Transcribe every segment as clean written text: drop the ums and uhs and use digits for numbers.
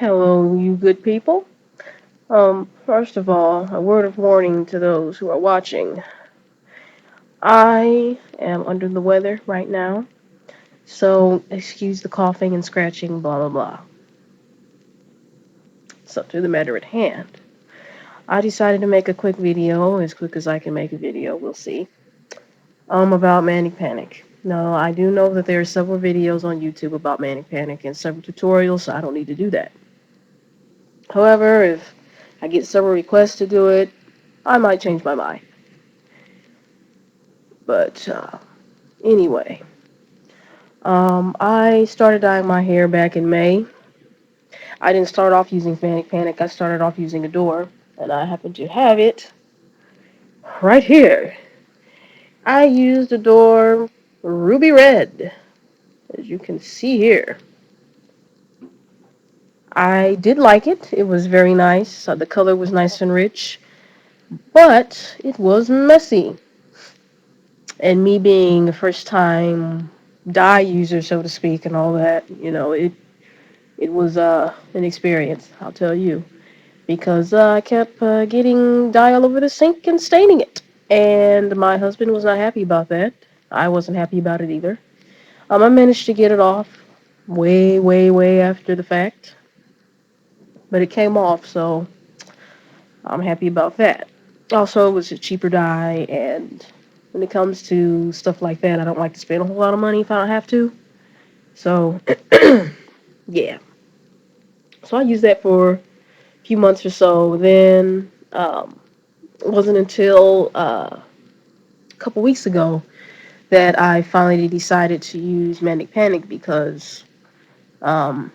Hello, you good people. First of all, a word of warning to those who are watching. I am under the weather right now, so excuse the coughing and scratching, blah blah blah. So, to the matter at hand. I decided to make a quick video, as quick as I can make a video, we'll see, about Manic Panic. Now, I do know that there are several videos on YouTube about Manic Panic and several tutorials, so I don't need to do that. However, if I get several requests to do it, I might change my mind. But anyway, I started dyeing my hair back in May. I didn't start off using Manic Panic. I started off using Adore, and I happen to have it right here. I used Adore Ruby Red, as you can see here. I did like it. It was very nice. The color was nice and rich, but it was messy. And me being a first time dye user, so to speak, and all that, it was an experience, I'll tell you, because I kept getting dye all over the sink and staining it. And my husband was not happy about that. I wasn't happy about it either. I managed to get it off way, way, way after the fact, but it came off, so I'm happy about that. Also, it was a cheaper dye, and when it comes to stuff like that, I don't like to spend a whole lot of money if I don't have to. So, yeah. So I used that for few months or so. Then it wasn't until a couple weeks ago that I finally decided to use Manic Panic because um,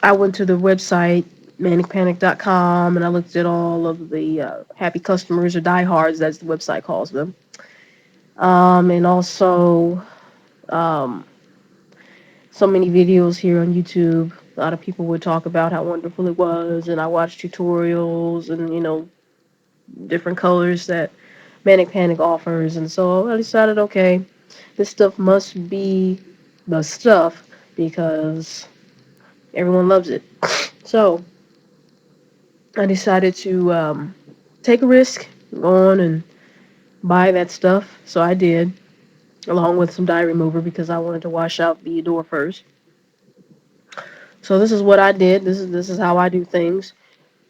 I went to the website manicpanic.com and I looked at all of the happy customers or diehards, as the website calls them, and also um, so many videos here on YouTube. A lot of people would talk about how wonderful it was, and I watched tutorials and different colors that Manic Panic offers, and so I decided, okay, this stuff must be the stuff because everyone loves it. So I decided to take a risk, go on and buy that stuff. So I did, along with some dye remover because I wanted to wash out the Adore first. So this is what I did. This is how I do things.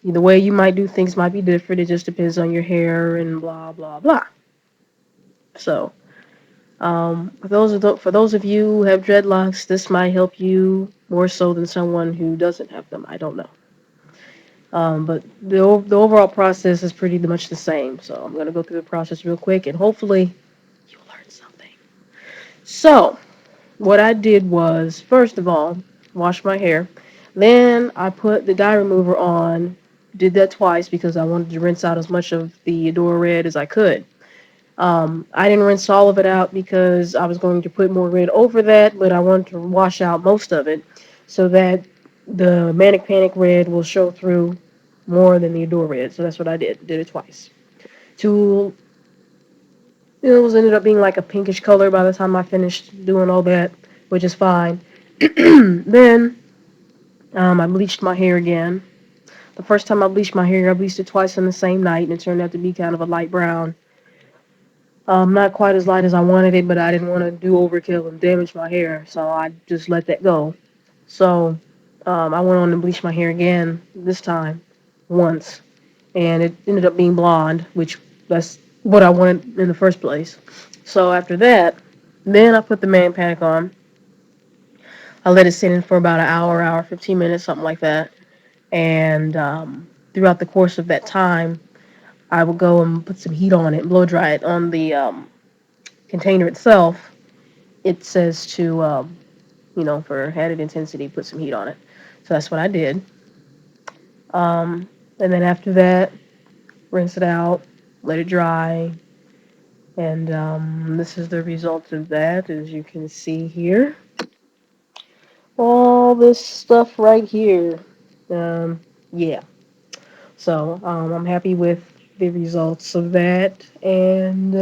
The way you might do things might be different. It just depends on your hair and blah blah blah. So for those of you who have dreadlocks, this might help you more so than someone who doesn't have them. I don't know. But the overall process is pretty much the same. So I'm gonna go through the process real quick, and hopefully you'll learn something. So what I did was, first of all, wash my hair. Then I put the dye remover on. Did that twice because I wanted to rinse out as much of the Adore Red as I could. I didn't rinse all of it out because I was going to put more red over that, but I wanted to wash out most of it so that the Manic Panic red will show through more than the Adore red. So that's what I did. Did it twice. To it was ended up being like a pinkish color by the time I finished doing all that, which is fine. Then I bleached my hair again. The first time I bleached my hair, I bleached it twice in the same night, and it turned out to be kind of a light brown. Not quite as light as I wanted it, but I didn't want to do overkill and damage my hair, so I just let that go. So I went on and bleached my hair again this time, once, and it ended up being blonde, which that's what I wanted in the first place. So after that, then I put the Man Panic on. I let it sit in for about an hour, hour, 15 minutes, something like that. And throughout the course of that time, I would go and put some heat on it, blow dry it on the container itself. It says to, for added intensity, put some heat on it. So that's what I did. And then after that, rinse it out, let it dry, and this is the result of that, as you can see here. All this stuff right here. Yeah. So I'm happy with the results of that, and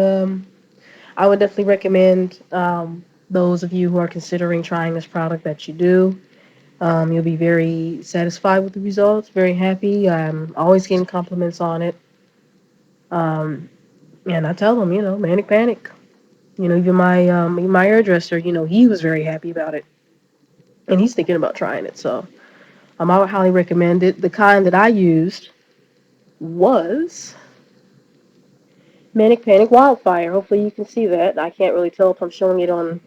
I would definitely recommend those of you who are considering trying this product that you do. You'll be very satisfied with the results, very happy. I'm always getting compliments on it. Um, and I tell them, Manic Panic. Even my hairdresser, he was very happy about it, and he's thinking about trying it. So I would highly recommend it. The kind that I used was Manic Panic Wildfire. Hopefully you can see that. I can't really tell if I'm showing it on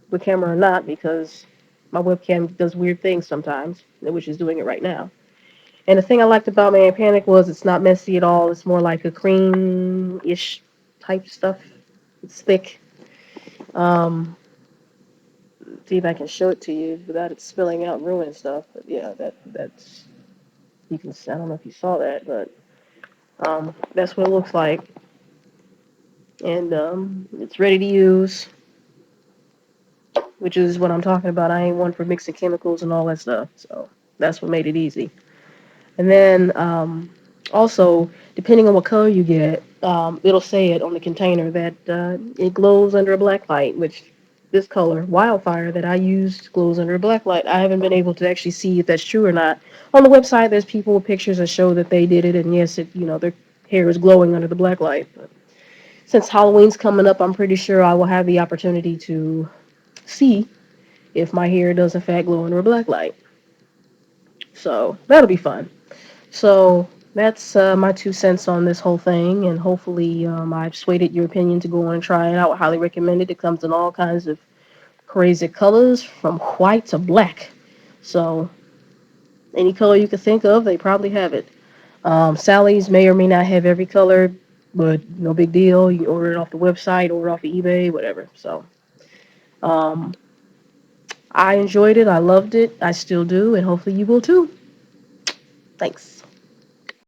the camera or not because my webcam does weird things sometimes, which is doing it right now. And the thing I liked about Manic Panic was it's not messy at all. It's more like a cream-ish type stuff. It's thick. Um, see if I can show it to you without it spilling out and ruining stuff. But yeah, that's you can. I don't know if you saw that, but that's what it looks like. And it's ready to use, which is what I'm talking about. I ain't one for mixing chemicals and all that stuff. So that's what made it easy. And then also, depending on what color you get, it'll say it on the container that it glows under a black light, which this color, Wildfire, that I used glows under a black light. I haven't been able to actually see if that's true or not. On the website, there's people with pictures that show that they did it, and yes, their hair is glowing under the black light. But since Halloween's coming up, I'm pretty sure I will have the opportunity to see if my hair does in fact glow under a black light. So that'll be fun. So that's my 2 cents on this whole thing, and hopefully I've swayed your opinion to go on and try it out. I highly recommend it. It comes in all kinds of crazy colors, from white to black. So any color you could think of, they probably have it. Sally's may or may not have every color, but no big deal. You can order it off the website, order it off of eBay, whatever. So um, I enjoyed it. I loved it. I still do, and hopefully you will too. Thanks.